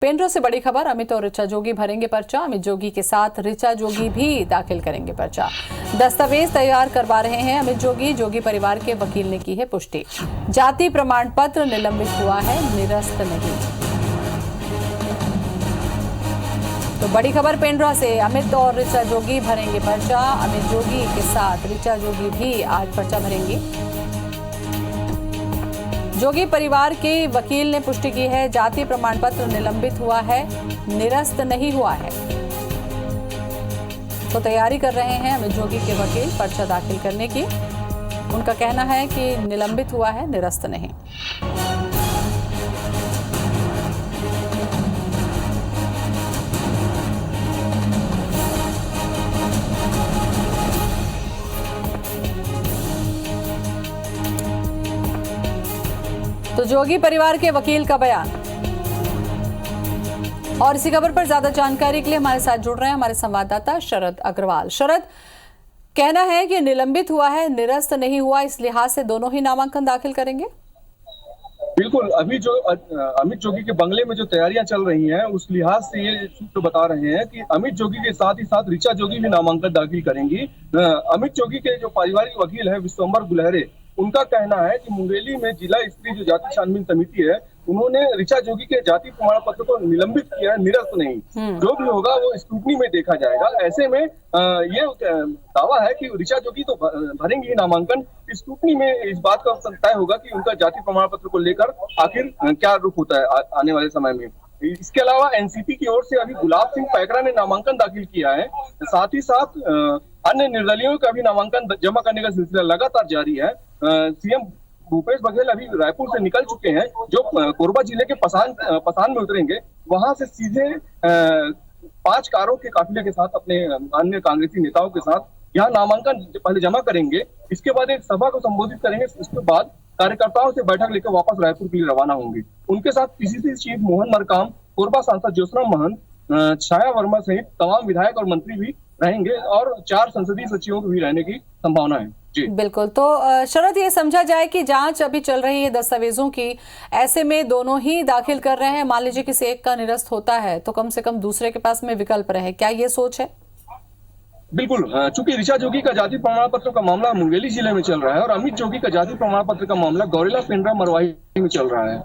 पेंड्रो से बड़ी खबर, अमित और ऋचा जोगी भरेंगे पर्चा। अमित जोगी के साथ ऋचा जोगी भी दाखिल करेंगे पर्चा। दस्तावेज तैयार करवा रहे हैं अमित जोगी। जोगी परिवार के वकील ने की है पुष्टि। जाति प्रमाण पत्र निलंबित हुआ है, निरस्त नहीं। तो बड़ी खबर पेंड्रा से, अमित और ऋचा जोगी भरेंगे पर्चा। अमित जोगी के साथ ऋचा जोगी भी आज पर्चा भरेंगी। जोगी परिवार के वकील ने पुष्टि की है, जाति प्रमाण पत्र निलंबित हुआ है, निरस्त नहीं हुआ है। तो तैयारी कर रहे हैं अमित जोगी के वकील पर्चा दाखिल करने की। उनका कहना है कि निलंबित हुआ है, निरस्त नहीं। तो जोगी परिवार के वकील का बयान। और इसी खबर पर ज्यादा जानकारी के लिए हमारे साथ जुड़ रहे हैं हमारे संवाददाता शरद अग्रवाल। शरद, कहना है कि निलंबित हुआ है, निरस्त नहीं हुआ, इस लिहाज से दोनों ही नामांकन दाखिल करेंगे। बिल्कुल, अभी जो अमित जोगी के बंगले में जो तैयारियां चल रही हैं, उस लिहाज से ये सूत्र बता रहे हैं कि अमित जोगी के साथ ही साथ ऋचा जोगी भी नामांकन दाखिल करेंगी। अमित जोगी के जो पारिवारिक वकील है विश्वंभर गुलहरे, उनका कहना है कि मुंगेली में जिला स्तरीय जो जाति छानबीन समिति है, उन्होंने ऋचा जोगी के जाति प्रमाण पत्र को निलंबित किया है, निरस्त नहीं। जो भी होगा वो स्क्रूटनी में देखा जाएगा। ऐसे में ये दावा है कि ऋचा जोगी तो भरेंगी ही नामांकन। स्क्रूटनी में इस बात का तय होगा कि उनका जाति प्रमाण पत्र को लेकर आखिर क्या रुख होता है आने वाले समय में। इसके अलावा एनसीपी की ओर से अभी गुलाब सिंह पैकरा ने नामांकन दाखिल किया है। साथ ही साथ अन्य निर्दलीयों का भी नामांकन जमा करने का सिलसिला लगातार जारी है। सीएम भूपेश बघेल अभी रायपुर से निकल चुके हैं, जो कोरबा जिले के पसान में उतरेंगे। वहां से सीधे 5 कारों के काफिले के साथ अपने अन्य कांग्रेसी नेताओं के साथ यहाँ नामांकन पहले जमा करेंगे। इसके बाद एक सभा को संबोधित करेंगे। इसके बाद कार्यकर्ताओं से बैठक लेकर वापस रायपुर के लिए रवाना होंगे। उनके साथ पीसीसी चीफ मोहन मरकाम, कोरबा सांसद ज्योत्सना महंत, छाया वर्मा सहित तमाम विधायक और मंत्री भी रहेंगे और 4 संसदीय सचिवों को भी रहने की संभावना है। जी बिल्कुल। तो शरद, ये समझा जाए कि जांच अभी चल रही है दस्तावेजों की, ऐसे में दोनों ही दाखिल कर रहे हैं। मान लीजिए किसी एक का निरस्त होता है तो कम से कम दूसरे के पास में विकल्प रहे, क्या ये सोच है? बिल्कुल, चूंकि ऋचा जोगी का जाति प्रमाण पत्र का मामला मुंगेली जिले में चल रहा है और अमित जोगी का जाति प्रमाण पत्र का मामला गौरेला पेंड्रा मरवाही में चल रहा है,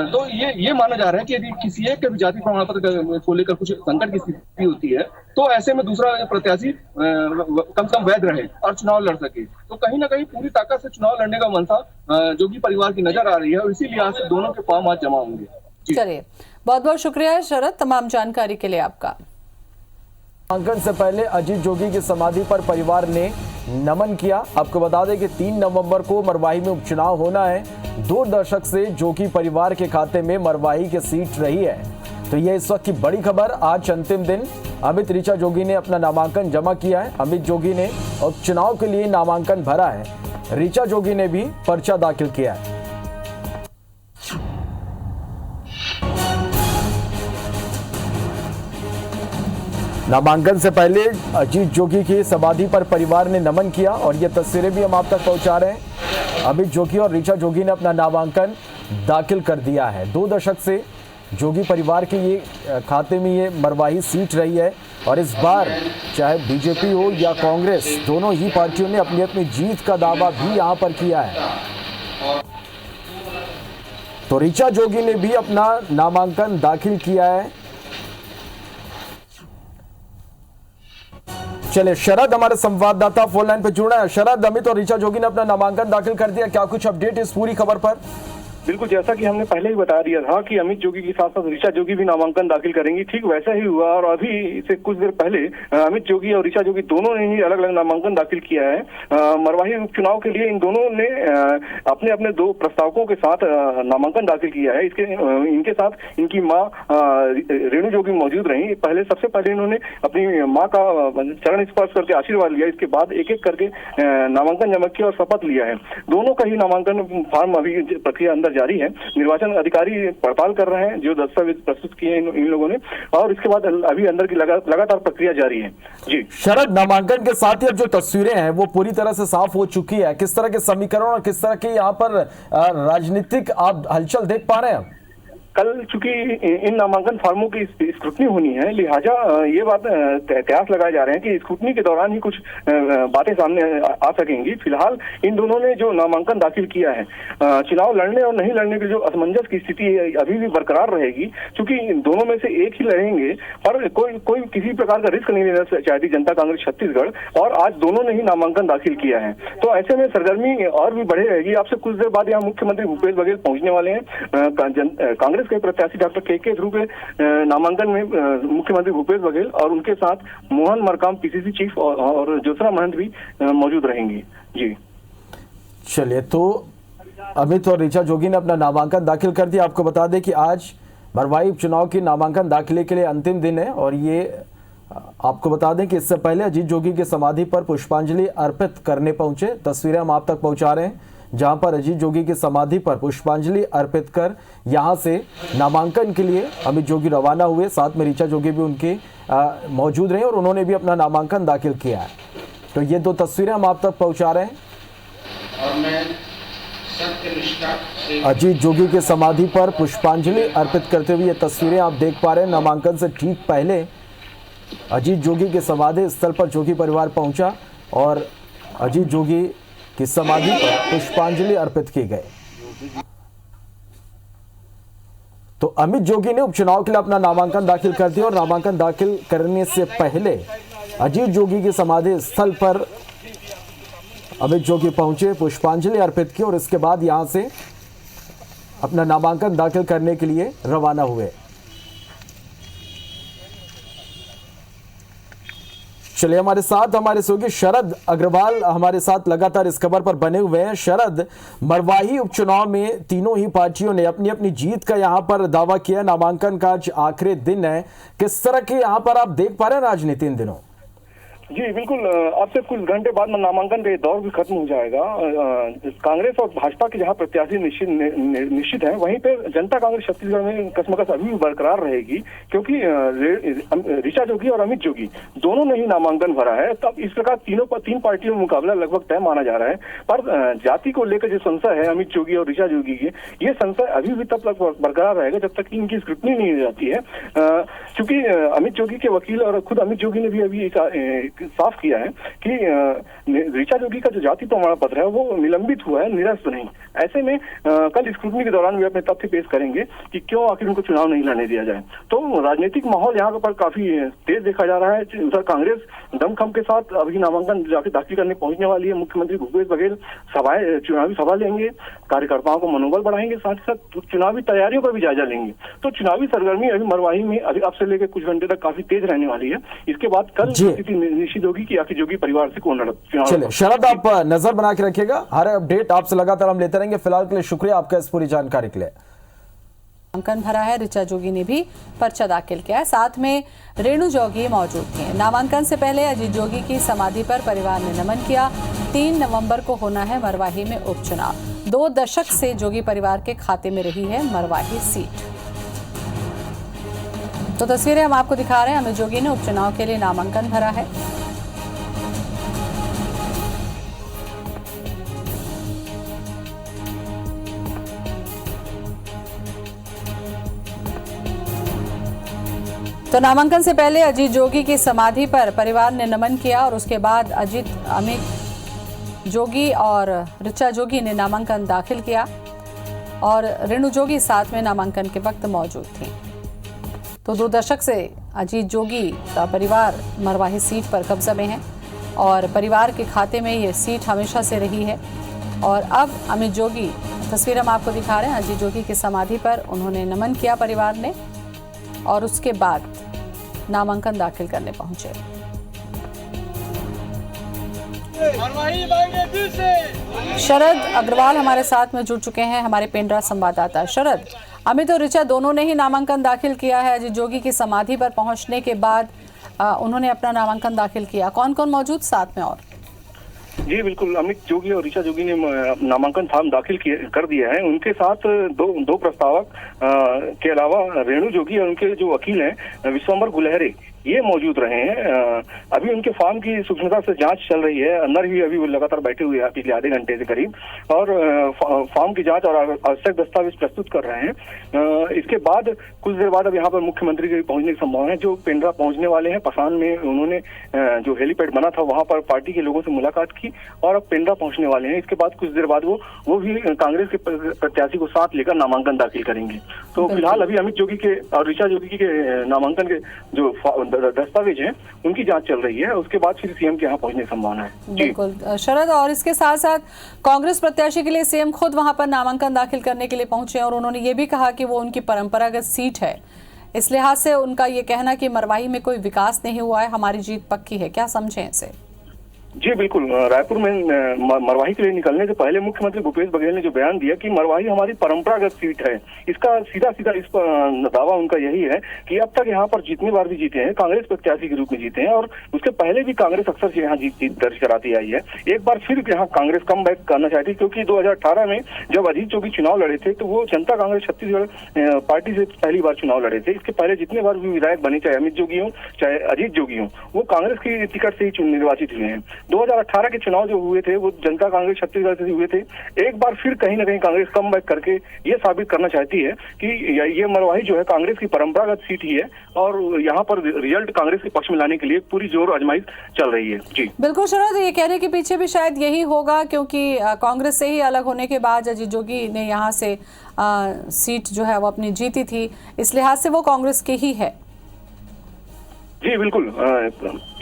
तो ये माना जा रहा है कि यदि किसी एक के भी जाति प्रमाण पत्र को लेकर कुछ संकट की स्थिति होती है तो ऐसे में दूसरा प्रत्याशी कम से कम वैध रहे और चुनाव लड़ सके। तो कहीं ना कहीं पूरी ताकत से चुनाव लड़ने का मनसा जोगी परिवार की नजर आ रही है और इसी लिहाज से दोनों के फॉर्म आज जमा होंगे। चलिए, बहुत बहुत शुक्रिया शरद तमाम जानकारी के लिए आपका। नामांकन से पहले अजीत जोगी की समाधि पर परिवार ने नमन किया। आपको बता दें कि 3 नवंबर को मरवाही में उपचुनाव होना है। 2 दशक से जोगी परिवार के खाते में मरवाही की सीट रही है। तो ये इस वक्त की बड़ी खबर। आज अंतिम दिन अमित ऋचा जोगी ने अपना नामांकन जमा किया है। अमित जोगी ने उपचुनाव के लिए नामांकन भरा है। ऋचा जोगी ने भी पर्चा दाखिल किया है। नामांकन से पहले अजीत जोगी की समाधि पर परिवार ने नमन किया और ये तस्वीरें भी हम आप तक पहुंचा रहे हैं। अमित जोगी और ऋचा जोगी ने अपना नामांकन दाखिल कर दिया है। 2 दशक से जोगी परिवार के ये खाते में ये मरवाही सीट रही है और इस बार चाहे बीजेपी हो या कांग्रेस, दोनों ही पार्टियों ने अपनी अपनी जीत का दावा भी यहाँ पर किया है। तो ऋचा जोगी ने भी अपना नामांकन दाखिल किया है। चले, शरद हमारे संवाददाता फोन लाइन पे जुड़ा है। शरद, अमित और ऋचा जोगी ने अपना नामांकन दाखिल कर दिया, क्या कुछ अपडेट इस पूरी खबर पर? बिल्कुल, जैसा कि हमने पहले ही बता दिया था कि अमित जोगी के साथ साथ ऋचा जोगी भी नामांकन दाखिल करेंगी, ठीक वैसा ही हुआ। और अभी से कुछ देर पहले अमित जोगी और ऋचा जोगी दोनों ने ही अलग अलग नामांकन दाखिल किया है। मरवाही उपचुनाव के लिए इन दोनों ने अपने अपने 2 प्रस्तावकों के साथ नामांकन दाखिल किया है। इनके साथ इनकी माँ रेणु जोगी मौजूद रही। सबसे पहले इन्होंने अपनी माँ का चरण स्पर्श करके आशीर्वाद लिया। इसके बाद एक एक करके नामांकन जमा किया और शपथ लिया है। दोनों का ही नामांकन फॉर्म अभी प्रक्रिया अंदर जारी है। निर्वाचन अधिकारी पड़ताल कर रहे हैं जो दस्तावेज प्रस्तुत किए हैं इन लोगों ने, और इसके बाद अभी अंदर की लगातार प्रक्रिया जारी है। जी शरद, नामांकन के साथ ही अब जो तस्वीरें हैं वो पूरी तरह से साफ हो चुकी है। किस तरह के समीकरण और किस तरह के यहाँ पर राजनीतिक आप हलचल देख पा रहे हैं? कल चूंकि इन नामांकन फॉर्मों की स्क्रूटनी होनी है, लिहाजा ये बात कयास लगाए जा रहे हैं कि स्क्रूटनी के दौरान ही कुछ बातें सामने आ सकेंगी। फिलहाल इन दोनों ने जो नामांकन दाखिल किया है, चुनाव लड़ने और नहीं लड़ने की जो असमंजस की स्थिति अभी भी बरकरार रहेगी, क्योंकि दोनों में से एक ही लड़ेंगे, पर कोई किसी प्रकार का रिस्क नहीं लेना चाहती जनता कांग्रेस छत्तीसगढ़, और आज दोनों ने ही नामांकन दाखिल किया है। तो ऐसे में सरगर्मी और भी बढ़े रहेगी। आपसे कुछ देर बाद यहाँ मुख्यमंत्री भूपेश बघेल पहुंचने वाले हैं। कांग्रेस के प्रत्याशी डॉक्टर के ध्रुव के नामांकन में मुख्यमंत्री भूपेश बघेल और उनके साथ मोहन मरकाम पीसीसी चीफ और ज्योत्सना महंत भी मौजूद रहेंगी। जी चलिए, तो अमित और ऋचा जोगी ने अपना नामांकन दाखिल कर दिया। आपको बता दें कि आज मरवाही उपचुनाव की नामांकन दाखिले के लिए अंतिम दिन है, और ये आपको बता दें कि इससे पहले अजीत जोगी की समाधि पर पुष्पांजलि अर्पित करने पहुंचे। तस्वीरें हम आप तक पहुंचा रहे हैं, जहां पर अजीत जोगी की समाधि पर पुष्पांजलि अर्पित कर यहां से नामांकन के लिए अमित जोगी रवाना हुए। साथ में ऋचा जोगी भी उनके मौजूद रहे और उन्होंने भी अपना नामांकन दाखिल किया है। तो ये दो तस्वीरें हम आप तक पहुंचा रहे हैं। और मैं सत्यनिष्ठा से अजीत जोगी की समाधि पर पुष्पांजलि अर्पित करते हुए ये तस्वीरें आप देख पा रहे हैं। नामांकन से ठीक पहले अजीत जोगी के समाधि स्थल पर जोगी परिवार पहुंचा और अजीत जोगी की समाधि पर पुष्पांजलि अर्पित की गई। तो अमित जोगी ने उपचुनाव के लिए अपना नामांकन दाखिल कर दिया और नामांकन दाखिल करने से पहले अजीत जोगी की समाधि स्थल पर अमित जोगी पहुंचे, पुष्पांजलि अर्पित की और इसके बाद यहां से अपना नामांकन दाखिल करने के लिए रवाना हुए। चलिए, हमारे साथ हमारे सहयोगी शरद अग्रवाल हमारे साथ लगातार इस खबर पर बने हुए हैं। शरद, मरवाही उपचुनाव में तीनों ही पार्टियों ने अपनी अपनी जीत का यहां पर दावा किया। नामांकन का आज आखिरी दिन है, किस तरह की यहां पर आप देख पा रहे हैं राजनीति इन दिनों? जी बिल्कुल, अब से कुछ घंटे बाद नामांकन का दौर भी खत्म हो जाएगा। कांग्रेस और भाजपा के जहां प्रत्याशी निश्चित हैं, वहीं पे जनता कांग्रेस छत्तीसगढ़ में कसमकस अभी भी बरकरार रहेगी, क्योंकि ऋचा जोगी और अमित जोगी दोनों ने ही नामांकन भरा है। तब इस प्रकार तीन पार्टियों में मुकाबला लगभग तय माना जा रहा है। पर जाति को लेकर जो संशय है अमित जोगी और ऋचा जोगी की, ये संशय अभी भी तब तक बरकरार रहेगा जब तक इनकी स्क्रूटनी नहीं हो जाती है। क्योंकि अमित जोगी के वकील और खुद अमित जोगी ने भी अभी साफ किया है कि ऋचा जोगी का जो जाति प्रमाण पत्र है वो निलंबित हुआ है, निरस्त नहीं। ऐसे में कल स्क्रूटनी के दौरान वे अपने तथ्य पेश करेंगे कि क्यों आखिर उनको चुनाव नहीं लड़ने दिया जाए। तो राजनीतिक माहौल यहाँ पर काफी तेज देखा जा रहा है। उधर कांग्रेस दमखम के साथ अभी नामांकन जाके दाखिल करने पहुंचने वाली है। मुख्यमंत्री भूपेश बघेल चुनावी सभा लेंगे, कार्यकर्ताओं को मनोबल बढ़ाएंगे, साथ ही साथ चुनावी तैयारियों का भी जायजा लेंगे। तो चुनावी सरगर्मी अभी मरवाही में अभी अब से लेकर कुछ घंटे तक काफी तेज रहने वाली है। इसके बाद कल स्थिति निश्चित होगी कि आखिर जोगी परिवार से कौन लड़ता। चलिए शरद, आप नजर बना के रखिएगा, हर अपडेट आपसे लगातार हम लेते रहेंगे। फिलहाल के लिए शुक्रिया आपका इस पूरी जानकारी के लिए। नामांकन भरा है, ऋचा जोगी ने भी पर्चा दाखिल किया है, साथ में रेणु जोगी मौजूद थी। नामांकन से पहले अजीत जोगी की समाधि पर परिवार ने नमन किया। 3 नवंबर को होना है मरवाही में उपचुनाव। 2 दशक से जोगी परिवार के खाते में रही है मरवाही सीट। तो तस्वीरें हम आपको दिखा रहे हैं। अमित जोगी ने उपचुनाव के लिए नामांकन भरा है। तो नामांकन से पहले अजीत जोगी की समाधि पर परिवार ने नमन किया और उसके बाद अमित जोगी और ऋचा जोगी ने नामांकन दाखिल किया और रेणु जोगी साथ में नामांकन के वक्त मौजूद थी। तो 2 दशक से अजीत जोगी का परिवार मरवाही सीट पर कब्जा में है और परिवार के खाते में ये सीट हमेशा से रही है। और अब अमित जोगी, तस्वीर हम आपको दिखा रहे हैं, अजीत जोगी की समाधि पर उन्होंने नमन किया परिवार ने और उसके बाद नामांकन दाखिल करने पहुंचे। शरद अग्रवाल हमारे साथ में जुड़ चुके हैं, हमारे पेंड्रा संवाददाता। शरद, अमित और ऋचा दोनों ने ही नामांकन दाखिल किया है। अजीत जोगी की समाधि पर पहुंचने के बाद उन्होंने अपना नामांकन दाखिल किया। कौन कौन मौजूद साथ में? और जी बिल्कुल, अमित जोगी और ऋचा जोगी ने नामांकन फॉर्म दाखिल कर दिया है। उनके साथ दो प्रस्तावक के अलावा रेणु जोगी और उनके जो वकील हैं विश्वंभर गुलेहरे, ये मौजूद रहे हैं। अभी उनके फॉर्म की सूक्ष्मता से जांच चल रही है, अंदर ही अभी वो लगातार बैठे हुए हैं पिछले आधे घंटे से करीब, और फॉर्म की जांच और आवश्यक दस्तावेज प्रस्तुत कर रहे हैं। इसके बाद कुछ देर बाद अब यहाँ पर मुख्यमंत्री के पहुंचने की संभावना है। जो पेंड्रा पहुंचने वाले हैं, पसान में उन्होंने जो हेलीपैड बना था वहां पर पार्टी के लोगों से मुलाकात की, और अब पेंड्रा पहुंचने वाले हैं। इसके बाद कुछ देर बाद वो भी कांग्रेस के प्रत्याशी को साथ लेकर नामांकन दाखिल करेंगे। तो फिलहाल अभी अमित जोगी के और ऋचा जोगी के नामांकन के जो दस्तावेज हैं उनकी जांच चल रही है। उसके बाद फिर सीएम के यहाँ पहुंचने की संभावना है। बिल्कुल शरद, और इसके साथ साथ कांग्रेस प्रत्याशी के लिए सीएम खुद वहां पर नामांकन दाखिल करने के लिए पहुंचे, और उन्होंने ये भी कहा कि वो उनकी परंपरागत सीट है। इस लिहाज से उनका ये कहना कि मरवाही में कोई विकास नहीं हुआ है, हमारी जीत पक्की है, क्या समझें इसे? जी बिल्कुल, रायपुर में मरवाही के लिए निकलने से पहले मुख्यमंत्री भूपेश बघेल ने जो बयान दिया कि मरवाही हमारी परंपरागत सीट है, इसका सीधा सीधा इस पर दावा उनका यही है कि अब तक यहाँ पर जितनी बार भी जीते हैं कांग्रेस प्रत्याशी के रूप में जीते हैं, और उसके पहले भी कांग्रेस अक्सर यहाँ जीत दर्ज कराती आई है। एक बार फिर यहाँ कांग्रेस कम बैक करना चाहती, क्योंकि 2018 में जब अजीत जोगी चुनाव लड़े थे तो वो जनता कांग्रेस छत्तीसगढ़ पार्टी से पहली बार चुनाव लड़े थे। इसके पहले जितने बार भी विधायक बने, चाहे अमित जोगी हो चाहे अजीत जोगी हो, वो कांग्रेस की टिकट से ही निर्वाचित हुए हैं। 2018 के चुनाव जो हुए थे वो जनता कांग्रेस छत्तीसगढ़ से हुए थे। एक बार फिर कहीं ना कहीं कांग्रेस कम बैक करके ये साबित करना चाहती है कि ये मरवाही जो है कांग्रेस की परंपरागत सीट ही है, और यहाँ पर रिजल्ट कांग्रेस के पक्ष में लाने के लिए पूरी जोर आजमाइश चल रही है। जी बिल्कुल शरद, ये कहने के पीछे भी शायद यही होगा, क्योंकि कांग्रेस से ही अलग होने के बाद अजीत जोगी ने यहाँ से सीट जो है वो अपनी जीती थी, इस लिहाज से वो कांग्रेस की ही है। जी बिल्कुल,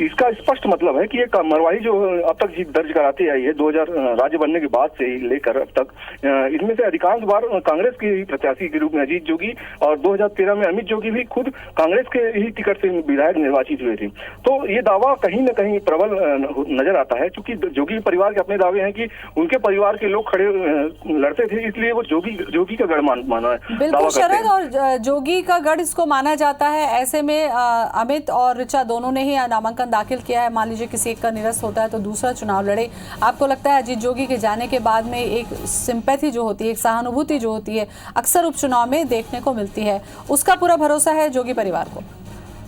इसका स्पष्ट मतलब है कि ये मरवाही जो अब तक जीत दर्ज कराती आई है 2000 राज्य बनने के बाद से ही लेकर अब तक, इनमें से अधिकांश बार कांग्रेस के प्रत्याशी के रूप में अजीत जोगी, और 2013 में अमित जोगी भी खुद कांग्रेस के ही टिकट से विधायक निर्वाचित हुए थे। तो ये दावा कहीं न कहीं प्रबल नजर आता है, क्योंकि जोगी परिवार के अपने दावे हैं कि उनके परिवार के लोग खड़े लड़ते थे, इसलिए वो जोगी का गढ़ माना है। बिल्कुल शरद, और जोगी का गढ़ इसको माना जाता है। ऐसे में अमित और ऋचा दोनों ने ही नामांकन दाखिल किया है। मान लीजिए किसी एक का निरस्त होता है तो दूसरा चुनाव लड़े। आपको लगता है अजीत जोगी के जाने के बाद में एक सिंपैथी जो होती है, एक सहानुभूति जो होती है, अक्सर उपचुनाव में देखने को मिलती है, उसका पूरा भरोसा है जोगी परिवार को?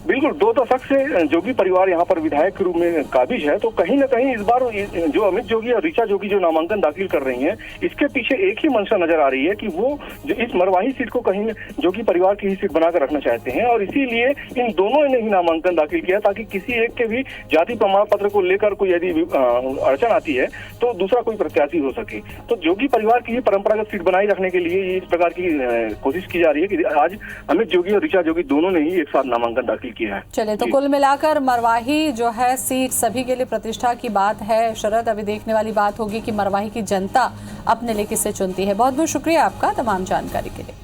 बिल्कुल, 2 दशक से जोगी परिवार यहाँ पर विधायक के रूप में काबिज है। तो कहीं न कहीं इस बार जो अमित जोगी और ऋचा जोगी जो नामांकन दाखिल कर रही हैं, इसके पीछे एक ही मंशा नजर आ रही है कि वो जो इस मरवाही सीट को कहीं जोगी परिवार की ही सीट बनाकर रखना चाहते हैं, और इसीलिए इन दोनों ने ही नामांकन दाखिल किया, ताकि किसी एक के भी जाति प्रमाण पत्र को लेकर कोई यदि अड़चन आती है तो दूसरा कोई प्रत्याशी हो सके। तो जोगी परिवार की ही परंपरागत सीट बनाई रखने के लिए इस प्रकार की कोशिश की जा रही है कि आज अमित जोगी और ऋचा जोगी दोनों ने ही एक साथ नामांकन दाखिल किया है। चलिए, तो कुल मिलाकर मरवाही जो है सीट सभी के लिए प्रतिष्ठा की बात है। शरद, अभी देखने वाली बात होगी कि मरवाही की जनता अपने लिए किसे चुनती है। बहुत बहुत शुक्रिया आपका तमाम जानकारी के लिए।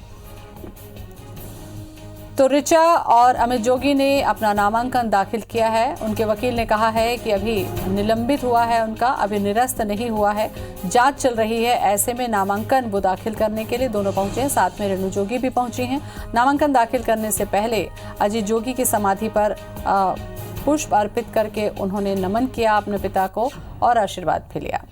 तो ऋचा और अमित जोगी ने अपना नामांकन दाखिल किया है। उनके वकील ने कहा है कि अभी निलंबित हुआ है उनका, अभी निरस्त नहीं हुआ है, जांच चल रही है। ऐसे में नामांकन वो दाखिल करने के लिए दोनों पहुंचे हैं, साथ में रेणु जोगी भी पहुंची हैं। नामांकन दाखिल करने से पहले अजीत जोगी की समाधि पर पुष्प अर्पित करके उन्होंने नमन किया अपने पिता को और आशीर्वाद भी लिया।